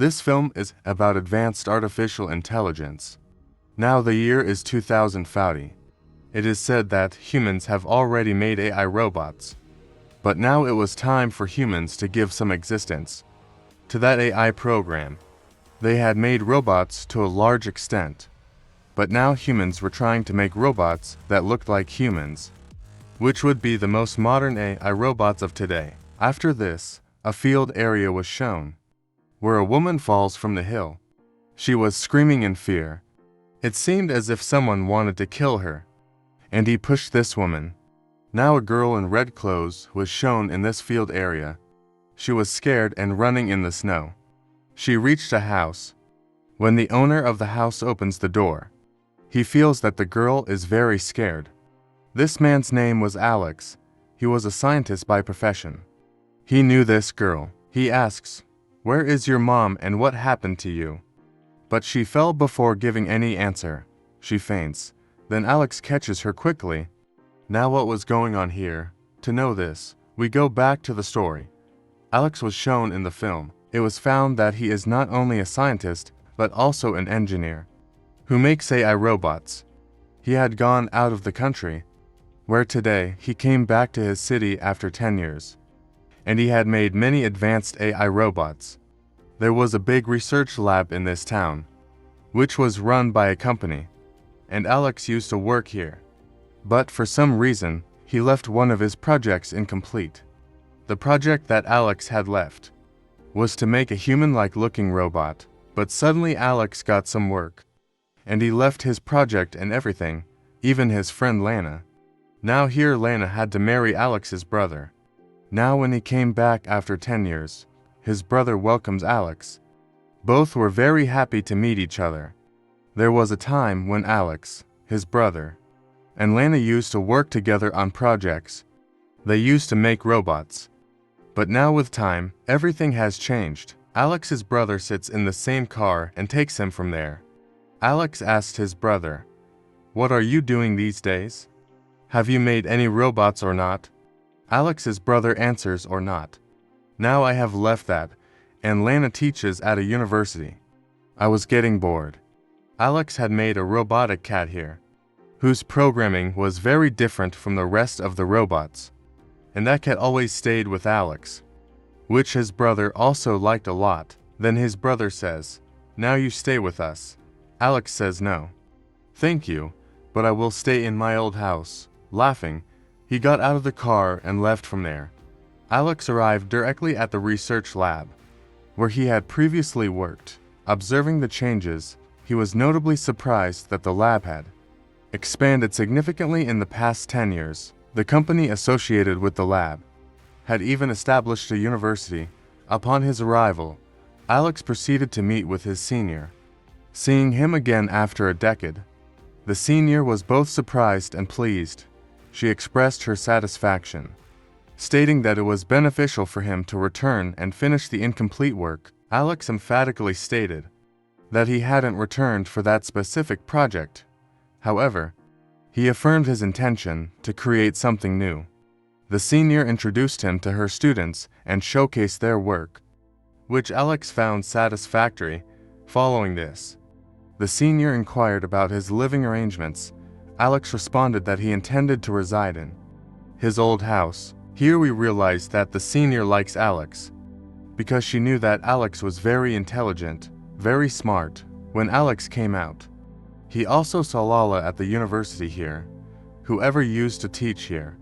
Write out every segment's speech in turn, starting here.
This film is about advanced artificial intelligence. Now the year is 2040. It is said that humans have already made AI robots. But now it was time for humans to give some existence to that AI program. They had made robots to a large extent. But now humans were trying to make robots that looked like humans, which would be the most modern AI robots of today. After this, a field area was shown, where a woman falls from the hill. She was screaming in fear. It seemed as if someone wanted to kill her, and he pushed this woman. Now a girl in red clothes was shown in this field area. She was scared and running in the snow. She reached a house. When the owner of the house opens the door, he feels that the girl is very scared. This man's name was Alex. He was a scientist by profession. He knew this girl. He asks, "Where is your mom and what happened to you?" But she fell before giving any answer. She faints. Then Alex catches her quickly. Now what was going on here? To know this, we go back to the story. Alex was shown in the film. It was found that he is not only a scientist, but also an engineer who makes AI robots. He had gone out of the country, where today he came back to his city after 10 years. And he had made many advanced AI robots. There was a big research lab in this town, which was run by a company, and Alex used to work here. But for some reason, he left one of his projects incomplete. The project that Alex had left was to make a human-like looking robot, but suddenly Alex got some work, and he left his project and everything, even his friend Lana. Now here Lana had to marry Alex's brother. Now when he came back after 10 years, his brother welcomes Alex. Both were very happy to meet each other. There was a time when Alex, his brother, and Lana used to work together on projects. They used to make robots. But now with time, everything has changed. Alex's brother sits in the same car and takes him from there. Alex asked his brother, "What are you doing these days? Have you made any robots or not?" Alex's brother answers, "Or not. Now I have left that, and Lana teaches at a university. I was getting bored." Alex had made a robotic cat here, whose programming was very different from the rest of the robots. And that cat always stayed with Alex, which his brother also liked a lot. Then his brother says, "Now you stay with us." Alex says no. "Thank you, but I will stay in my old house." Laughing, he got out of the car and left from there. Alex arrived directly at the research lab, where he had previously worked. Observing the changes, he was notably surprised that the lab had expanded significantly in the past 10 years. The company associated with the lab had even established a university. Upon his arrival, Alex proceeded to meet with his senior. Seeing him again after a decade, the senior was both surprised and pleased. She expressed her satisfaction, stating that it was beneficial for him to return and finish the incomplete work. Alex emphatically stated that he hadn't returned for that specific project. However, he affirmed his intention to create something new. The senior introduced him to her students and showcased their work, which Alex found satisfactory. Following this, the senior inquired about his living arrangements. Alex responded that he intended to reside in his old house. Here we realize that the senior likes Alex, because she knew that Alex was very intelligent, very smart. When Alex came out, he also saw Lala at the university here, whoever used to teach here.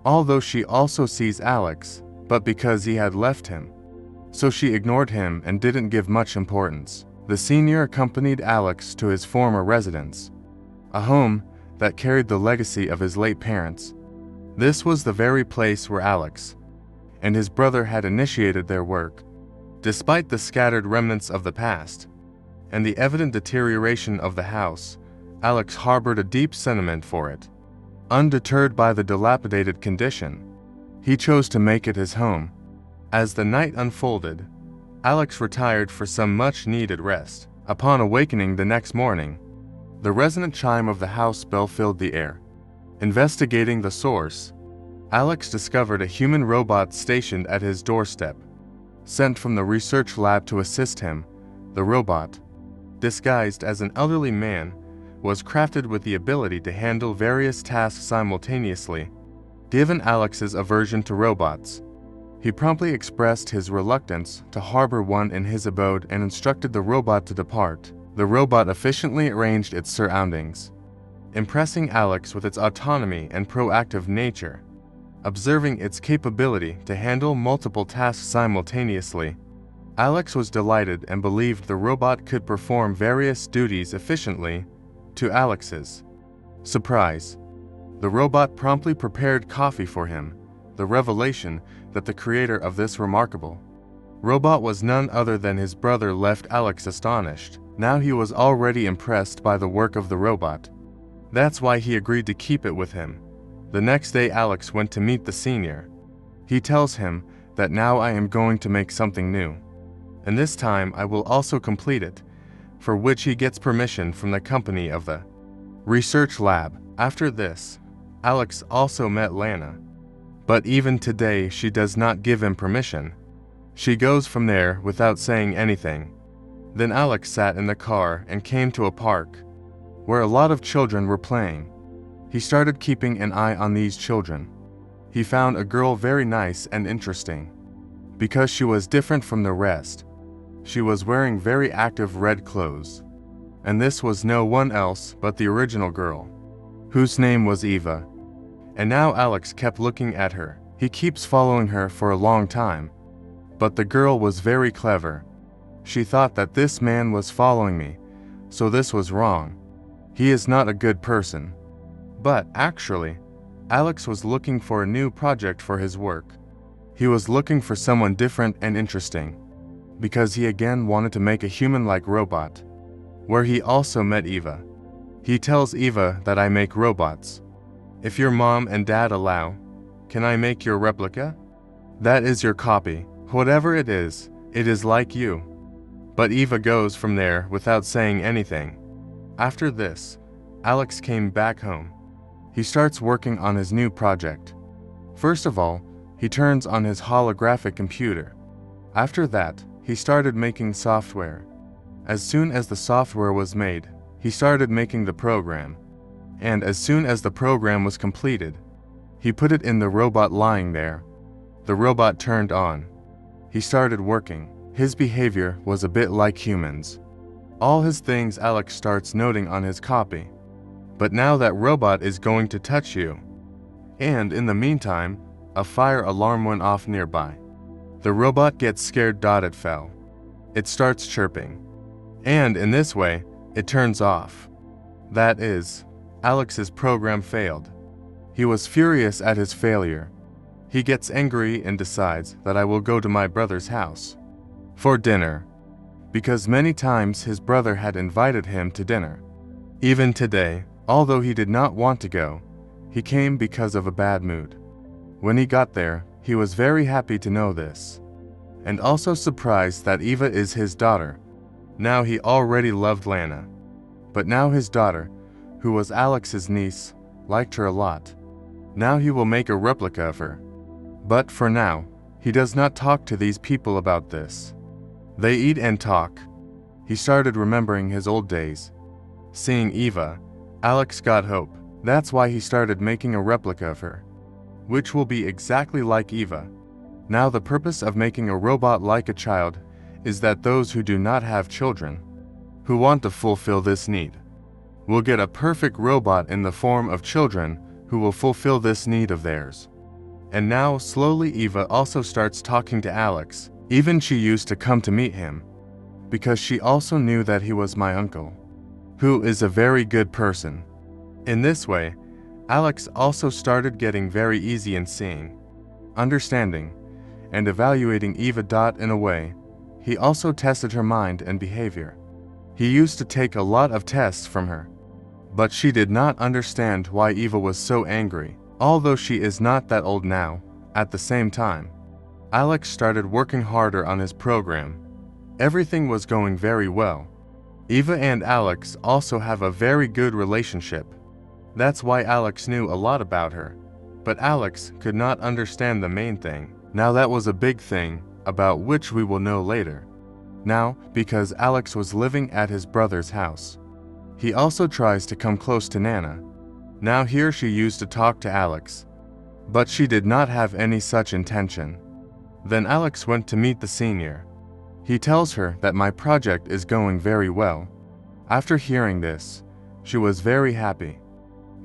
Although she also sees Alex, but because he had left him, so she ignored him and didn't give much importance. The senior accompanied Alex to his former residence, a home that carried the legacy of his late parents. This was the very place where Alex and his brother had initiated their work. Despite the scattered remnants of the past and the evident deterioration of the house, Alex harbored a deep sentiment for it. Undeterred by the dilapidated condition, he chose to make it his home. As the night unfolded, Alex retired for some much-needed rest. Upon awakening the next morning, the resonant chime of the house bell filled the air. Investigating the source, Alex discovered a human robot stationed at his doorstep, sent from the research lab to assist him. The robot, disguised as an elderly man, was crafted with the ability to handle various tasks simultaneously. Given Alex's aversion to robots, he promptly expressed his reluctance to harbor one in his abode and instructed the robot to depart. The robot efficiently arranged its surroundings, impressing Alex with its autonomy and proactive nature. Observing its capability to handle multiple tasks simultaneously, Alex was delighted and believed the robot could perform various duties efficiently. To Alex's surprise, the robot promptly prepared coffee for him, the revelation that the creator of this remarkable robot was none other than his brother left Alex astonished. Now he was already impressed by the work of the robot. That's why he agreed to keep it with him. The next day Alex went to meet the senior. He tells him that now I am going to make something new, and this time I will also complete it, for which he gets permission from the company of the research lab. After this, Alex also met Lana, but even today she does not give him permission. She goes from there without saying anything. Then Alex sat in the car and came to a park, where a lot of children were playing. He started keeping an eye on these children. He found a girl very nice and interesting, because she was different from the rest. She was wearing very active red clothes, and this was no one else but the original girl, whose name was Eva. And now Alex kept looking at her. He keeps following her for a long time, but the girl was very clever. She thought that this man was following me, so this was wrong. He is not a good person. But actually, Alex was looking for a new project for his work. He was looking for someone different and interesting, because he again wanted to make a human-like robot, where he also met Eva. He tells Eva that I make robots. If your mom and dad allow, can I make your replica? That is your copy. Whatever it is like you. But Eva goes from there without saying anything. After this, Alex came back home. He starts working on his new project. First of all, he turns on his holographic computer. After that, he started making software. As soon as the software was made, he started making the program. And as soon as the program was completed, he put it in the robot lying there. The robot turned on. He started working. His behavior was a bit like humans. All his things Alex starts noting on his copy. But now that robot is going to touch you. And in the meantime, a fire alarm went off nearby. The robot gets scared. It fell. It starts chirping. And in this way, it turns off. That is, Alex's program failed. He was furious at his failure. He gets angry and decides that I will go to my brother's house for dinner, because many times his brother had invited him to dinner. Even today, although he did not want to go, he came because of a bad mood. When he got there, he was very happy to know this, and also surprised that Eva is his daughter. Now he already loved Lana, but now his daughter, who was Alex's niece, liked her a lot. Now he will make a replica of her. But for now, he does not talk to these people about this. They eat and talk. He started remembering his old days. Seeing Eva, Alex got hope. That's why he started making a replica of her, which will be exactly like Eva. Now the purpose of making a robot like a child is that those who do not have children, who want to fulfill this need, will get a perfect robot in the form of children who will fulfill this need of theirs. And now slowly Eva also starts talking to Alex. Even she used to come to meet him, because she also knew that he was my uncle, who is a very good person. In this way, Alex also started getting very easy in seeing, understanding, and evaluating Eva. In a way, he also tested her mind and behavior. He used to take a lot of tests from her, but she did not understand why Eva was so angry. Although she is not that old now, at the same time, Alex started working harder on his program. Everything was going very well. Eva and Alex also have a very good relationship. That's why Alex knew a lot about her, but Alex could not understand the main thing. Now that was a big thing, about which we will know later. Now, because Alex was living at his brother's house, he also tries to come close to Nana. Now here she used to talk to Alex, but she did not have any such intention. Then Alex went to meet the senior. He tells her that my project is going very well. After hearing this, she was very happy,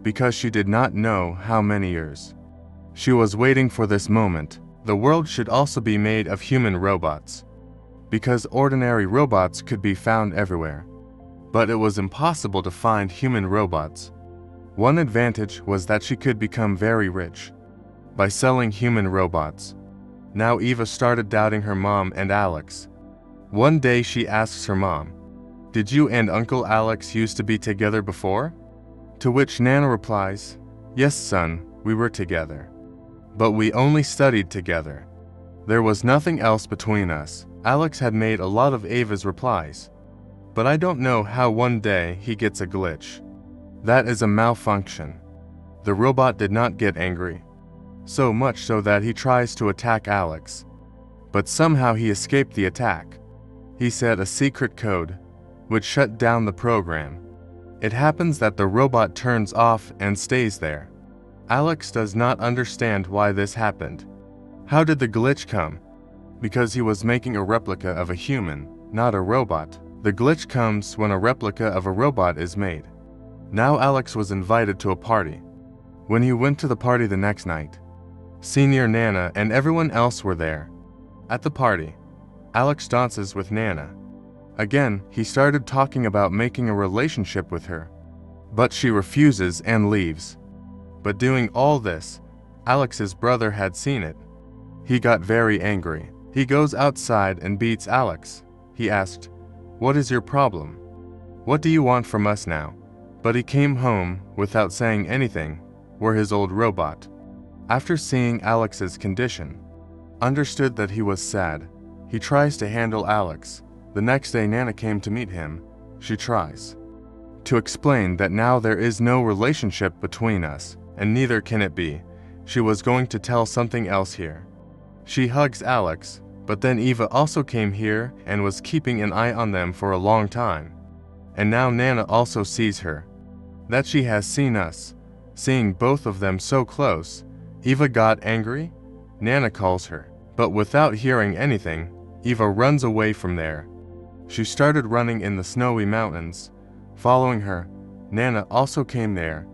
because she did not know how many years she was waiting for this moment. The world should also be made of human robots, because ordinary robots could be found everywhere. But it was impossible to find human robots. One advantage was that she could become very rich by selling human robots. Now Eva started doubting her mom and Alex. One day she asks her mom, "Did you and Uncle Alex used to be together before?" To which Nana replies, "Yes, son, we were together. But we only studied together. There was nothing else between us." Alex had made a lot of Eva's replies, but I don't know how one day he gets a glitch. That is a malfunction. The robot did not get angry, so much so that he tries to attack Alex. But somehow he escaped the attack. He said a secret code, which shut down the program. It happens that the robot turns off and stays there. Alex does not understand why this happened. How did the glitch come? Because he was making a replica of a human, not a robot. The glitch comes when a replica of a robot is made. Now Alex was invited to a party. When he went to the party the next night, Senior Nana and everyone else were there. At the party, Alex dances with Nana. Again, he started talking about making a relationship with her, but she refuses and leaves. But doing all this, Alex's brother had seen it. He got very angry. He goes outside and beats Alex. He asked, "What is your problem? What do you want from us now?" But he came home without saying anything, were his old robot. After seeing Alex's condition, understood that he was sad, he tries to handle Alex. The next day Nana came to meet him. She tries to explain that now there is no relationship between us, and neither can it be. She was going to tell something else here. She hugs Alex, but then Eva also came here and was keeping an eye on them for a long time. And now Nana also sees her. That she has seen us. Seeing both of them so close, Eva got angry. Nana calls her, but without hearing anything, Eva runs away from there. She started running in the snowy mountains. Following her, Nana also came there.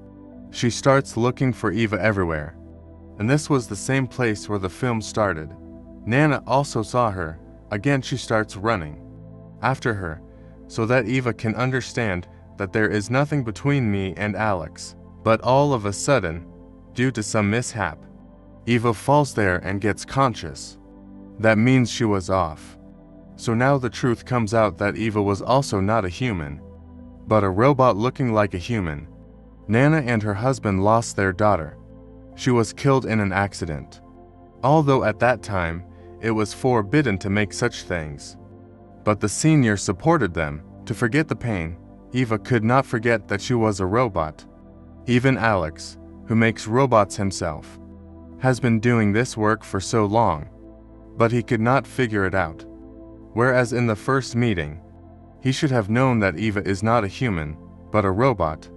She starts looking for Eva everywhere. And this was the same place where the film started. Nana also saw her. Again she starts running after her, so that Eva can understand that there is nothing between me and Alex. But all of a sudden, due to some mishap, Eva falls there and gets conscious. That means she was off. So now the truth comes out that Eva was also not a human, but a robot looking like a human. Nana and her husband lost their daughter. She was killed in an accident. Although at that time, it was forbidden to make such things. But the senior supported them. To forget the pain, Eva could not forget that she was a robot. Even Alex, who makes robots himself, has been doing this work for so long, but he could not figure it out. Whereas in the first meeting, he should have known that Eva is not a human, but a robot,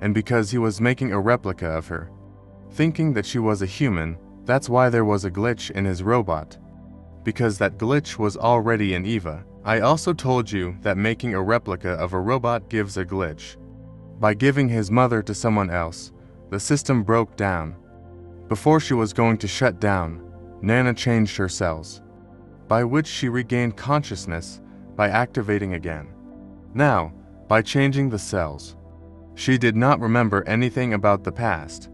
and because he was making a replica of her, thinking that she was a human, that's why there was a glitch in his robot. Because that glitch was already in Eva. I also told you that making a replica of a robot gives a glitch. By giving his mother to someone else, the system broke down. Before she was going to shut down, Nana changed her cells, by which she regained consciousness by activating again. Now, by changing the cells, she did not remember anything about the past.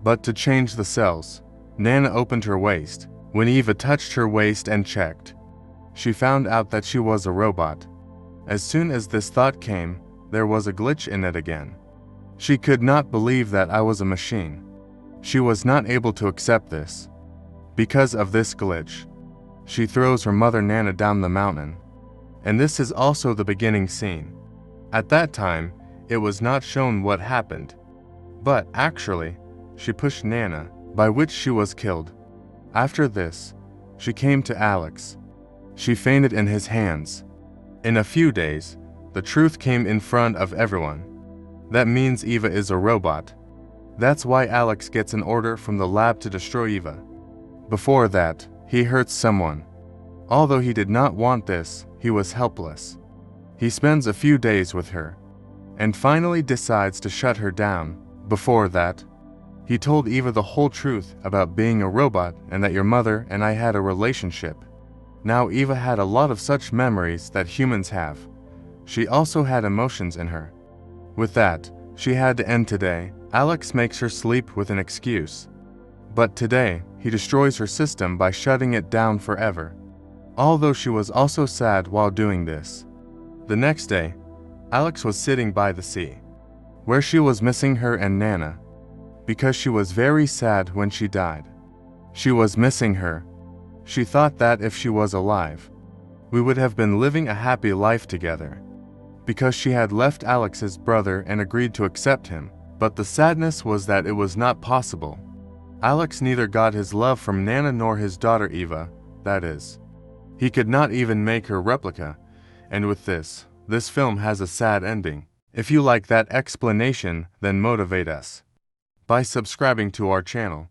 But to change the cells, Nana opened her waist. When Eva touched her waist and checked, she found out that she was a robot. As soon as this thought came, there was a glitch in it again. She could not believe that I was a machine. She was not able to accept this. Because of this glitch, she throws her mother Nana down the mountain. And this is also the beginning scene. At that time, it was not shown what happened. But actually, she pushed Nana, by which she was killed. After this, she came to Alex. She fainted in his hands. In a few days, the truth came in front of everyone. That means Eva is a robot. That's why Alex gets an order from the lab to destroy Eva. Before that, he hurts someone. Although he did not want this, he was helpless. He spends a few days with her, and finally decides to shut her down. Before that, he told Eva the whole truth about being a robot and that your mother and I had a relationship. Now Eva had a lot of such memories that humans have. She also had emotions in her. With that, she had to end today. Alex makes her sleep with an excuse. But today, he destroys her system by shutting it down forever. Although she was also sad while doing this. The next day, Alex was sitting by the sea, where she was missing her and Nana, because she was very sad when she died. She was missing her. She thought that if she was alive, we would have been living a happy life together, because she had left Alex's brother and agreed to accept him. But the sadness was that it was not possible. Alex neither got his love from Nana nor his daughter Eva, that is. He could not even make her replica, and with this film has a sad ending. If you like that explanation, then motivate us by subscribing to our channel.